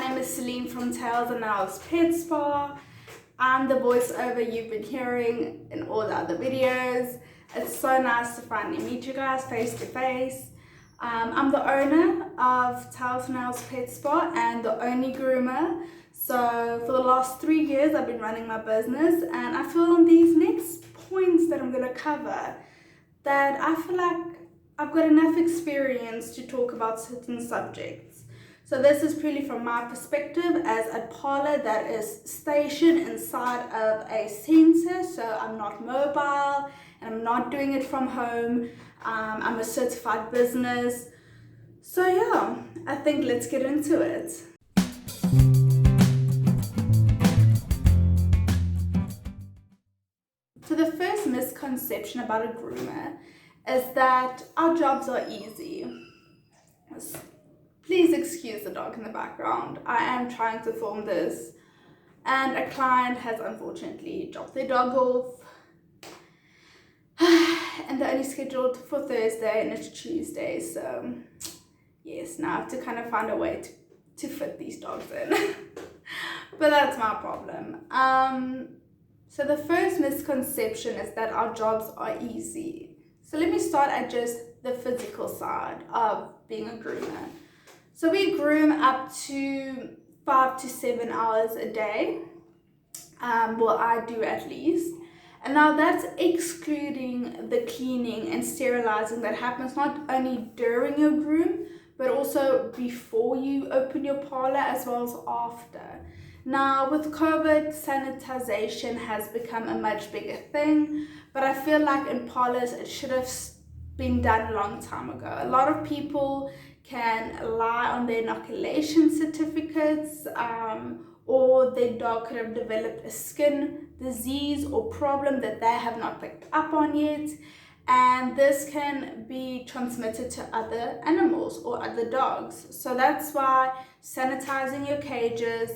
name is Celine from Tails and Nails Pet Spa. I'm the voiceover you've been hearing in all the other videos. It's so nice to finally meet you guys face to face. I'm the owner of Tails and Nails Pet Spa and the only groomer. So for the last 3 years I've been running my business, and I feel on these next points that I'm going to cover that I feel like I've got enough experience to talk about certain subjects. So this is purely from my perspective as a parlor that is stationed inside of a center. So I'm not mobile and I'm not doing it from home. I'm a certified business. So yeah, I think let's get into it. So the first misconception about a groomer is that our jobs are easy. Please excuse the dog in the background. I am trying to film this and a client has unfortunately dropped their dog off and they're only scheduled for Thursday and it's Tuesday, so yes, now I have to kind of find a way to fit these dogs in. But that's my problem. So the first misconception is that our jobs are easy. So let me start at just the physical side of being a groomer. So we groom up to 5 to 7 hours a day. Well, I do at least. And now that's excluding the cleaning and sterilizing that happens not only during your groom, but also before you open your parlor as well as after. Now with COVID, sanitization has become a much bigger thing, but I feel like in parlors it should have been done a long time ago. A lot of people can lie on their inoculation certificates, or their dog could have developed a skin disease or problem that they have not picked up on yet, and this can be transmitted to other animals or other dogs. So that's why sanitizing your cages,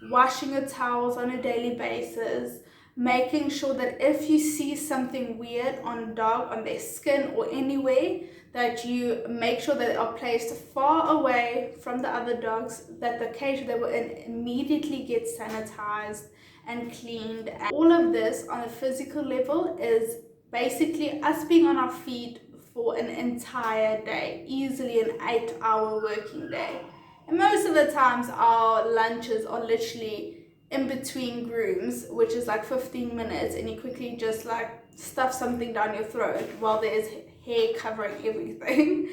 washing your towels on a daily basis, making sure that if you see something weird on a dog, on their skin or anywhere, that you make sure that they are placed far away from the other dogs, that the cage they were in immediately gets sanitized and cleaned. And all of this on a physical level is basically us being on our feet for an entire day, easily an 8-hour working day. And most of the times our lunches are literally in between grooms, which is like 15 minutes, and you quickly just like stuff something down your throat while there is hair covering everything.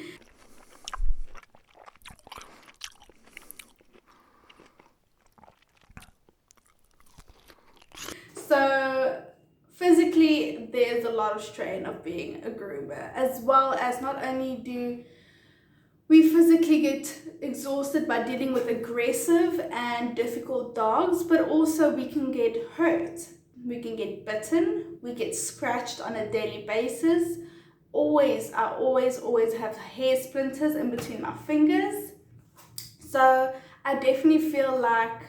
So physically there's a lot of strain of being a groomer, as well as not only do we physically get exhausted by dealing with aggressive and difficult dogs, but also we can get hurt. We can get bitten, we get scratched on a daily basis. I always have hair splinters in between my fingers. So I definitely feel like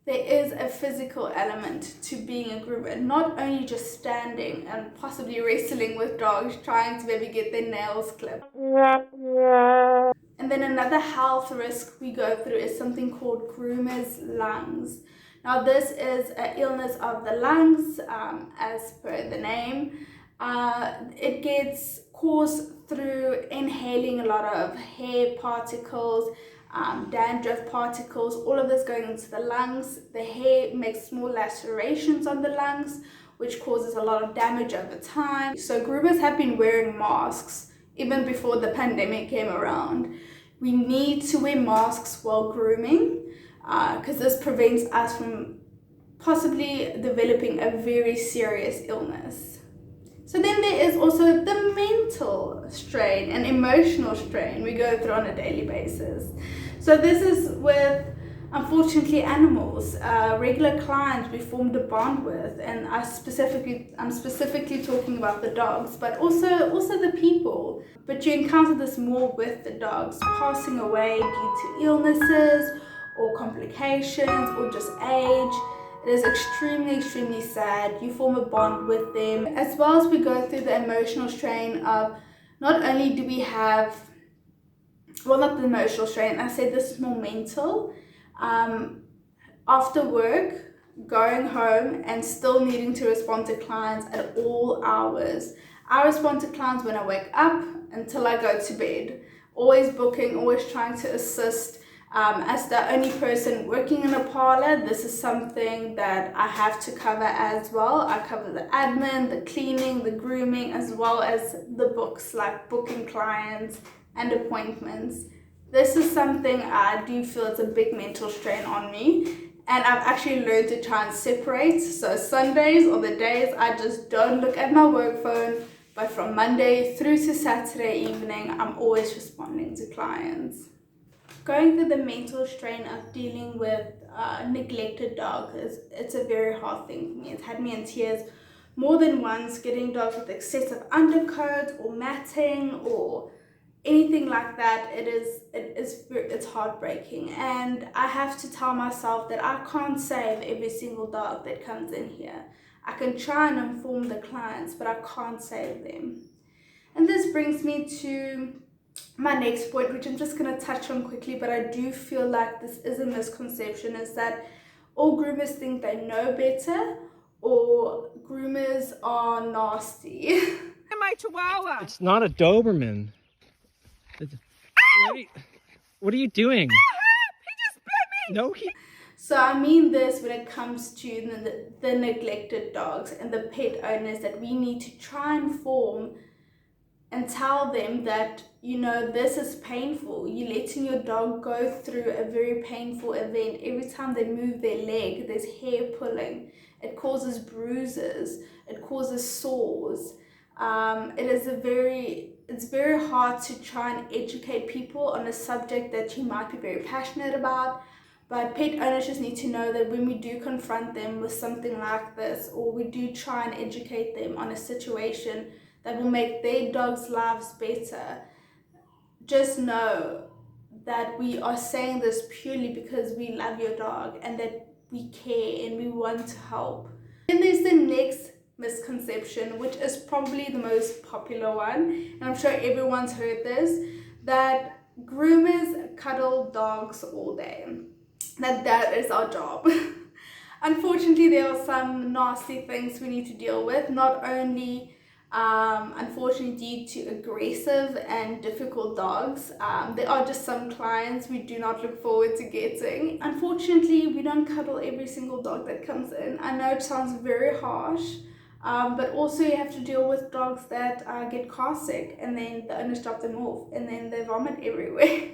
there is a physical element to being a groomer, not only just standing and possibly wrestling with dogs, trying to maybe get their nails clipped. And then another health risk we go through is something called groomer's lungs. Now this is an illness of the lungs, as per the name. It gets caused through inhaling a lot of hair particles, dandruff particles, all of this going into the lungs. The hair makes small lacerations on the lungs, which causes a lot of damage over time. So groomers have been wearing masks even before the pandemic came around. We need to wear masks while grooming because this prevents us from possibly developing a very serious illness. So then there is also the mental strain and emotional strain we go through on a daily basis. So this is with, unfortunately, animals, regular clients we formed a bond with, and I'm specifically talking about the dogs, but also the people. But you encounter this more with the dogs passing away due to illnesses or complications or just age. It is extremely sad. You form a bond with them, as well as we go through the emotional strain of not only do we have, well, not the emotional strain, I said this is more mental. After work, going home and still needing to respond to clients at all hours. I respond to clients when I wake up until I go to bed. Always booking, always trying to assist. As the only person working in a parlor, this is something that I have to cover as well. I cover the admin, the cleaning, the grooming, as well as the books, like booking clients and appointments. This is something I do feel it's a big mental strain on me. And I've actually learned to try and separate. So Sundays or the days I just don't look at my work phone, but from Monday through to Saturday evening, I'm always responding to clients. Going through the mental strain of dealing with neglected dogs, it's a very hard thing for me. It's had me in tears more than once, getting dogs with excessive undercoat or matting or anything like that. It's heartbreaking, and I have to tell myself that I can't save every single dog that comes in here. I can try and inform the clients, but I can't save them. And this brings me to my next point, which I'm just going to touch on quickly, but I do feel like this is a misconception, is that all groomers think they know better, or groomers are nasty. My chihuahua. It's not a Doberman. What are you doing? He just bit me. No, So I mean this when it comes to the neglected dogs and the pet owners, that we need to try and inform and tell them that, you know, this is painful. You're letting your dog go through a very painful event. Every time they move their leg, there's hair pulling. It causes bruises. It causes sores. It's very hard to try and educate people on a subject that you might be very passionate about. But pet owners just need to know that when we do confront them with something like this, or we do try and educate them on a situation that will make their dogs' lives better, just know that we are saying this purely because we love your dog and that we care and we want to help. Then there's the next misconception, which is probably the most popular one, and I'm sure everyone's heard this, that groomers cuddle dogs all day. That is our job. Unfortunately, there are some nasty things we need to deal with, not only unfortunately due to aggressive and difficult dogs. There are just some clients we do not look forward to getting. Unfortunately, we don't cuddle every single dog that comes in. I know it sounds very harsh, but also you have to deal with dogs that get car sick and then the owners drop them off and then they vomit everywhere.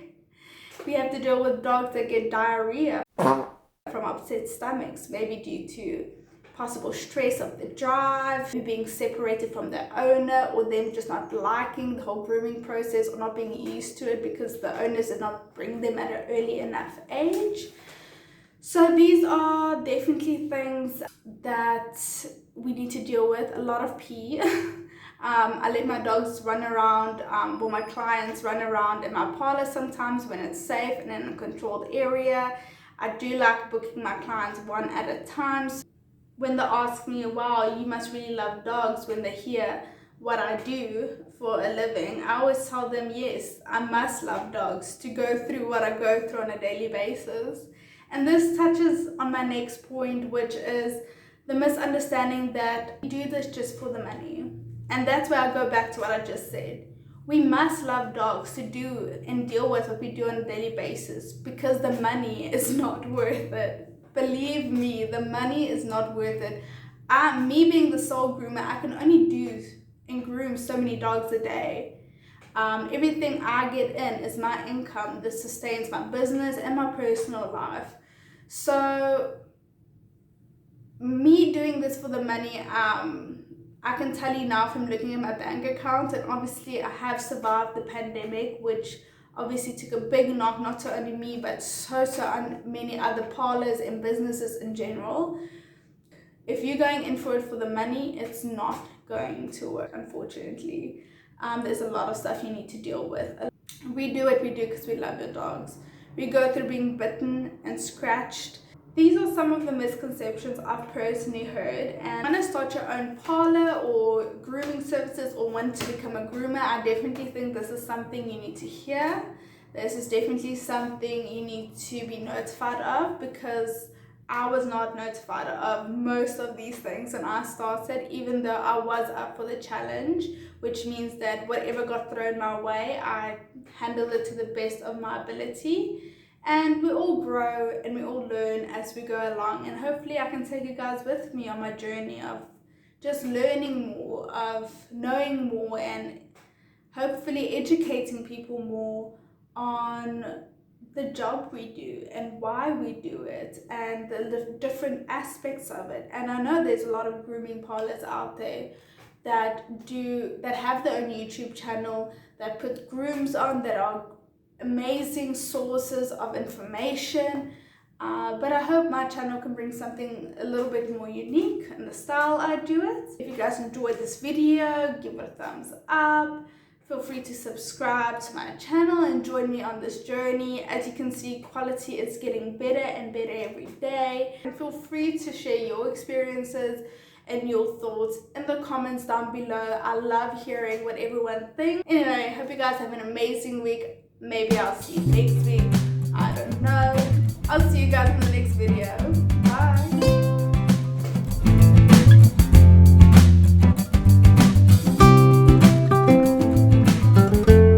We have to deal with dogs that get diarrhea from upset stomachs, maybe due to possible stress of the drive, being separated from the owner, or them just not liking the whole grooming process or not being used to it because the owners did not bring them at an early enough age. So these are definitely things that we need to deal with. A lot of pee. I let my dogs run around, or my clients run around in my parlor sometimes when it's safe and in a controlled area. I do like booking my clients one at a time. So when they ask me, wow, you must really love dogs, when they hear what I do for a living, I always tell them, yes, I must love dogs to go through what I go through on a daily basis. And this touches on my next point, which is the misunderstanding that we do this just for the money. And that's where I go back to what I just said. We must love dogs to do and deal with what we do on a daily basis, because the money is not worth it. Believe me, the money is not worth it. Me being the sole groomer, I can only do and groom so many dogs a day. Everything I get in is my income. This sustains my business and my personal life. So me doing this for the money, I can tell you now from looking at my bank account, and obviously I have survived the pandemic, which obviously took a big knock, not to only me, but so on many other parlors and businesses in general. If you're going in for it for the money, it's not going to work, unfortunately. There's a lot of stuff you need to deal with. We do what we do because we love your dogs. We go through being bitten and scratched. These are some of the misconceptions I've personally heard, and want to start your own parlor or grooming services or want to become a groomer, I definitely think this is something you need to hear. this is definitely something you need to be notified of, because I was not notified of most of these things when I started, even though I was up for the challenge, which means that whatever got thrown my way, I handled it to the best of my ability. And we all grow and we all learn as we go along, and hopefully I can take you guys with me on my journey of just learning more, of knowing more, and hopefully educating people more on the job we do and why we do it and the different aspects of it. And I know there's a lot of grooming parlors out there that have their own YouTube channel, that put grooms on, that are amazing sources of information, but I hope my channel can bring something a little bit more unique in the style I do it. If you guys enjoyed this video, give it a thumbs up. Feel free to subscribe to my channel and join me on this journey. As you can see, quality is getting better and better every day. And feel free to share your experiences and your thoughts in the comments down below. I love hearing what everyone thinks. Anyway, I hope you guys have an amazing week. Maybe I'll see you next week. I don't know. I'll see you guys in the next video.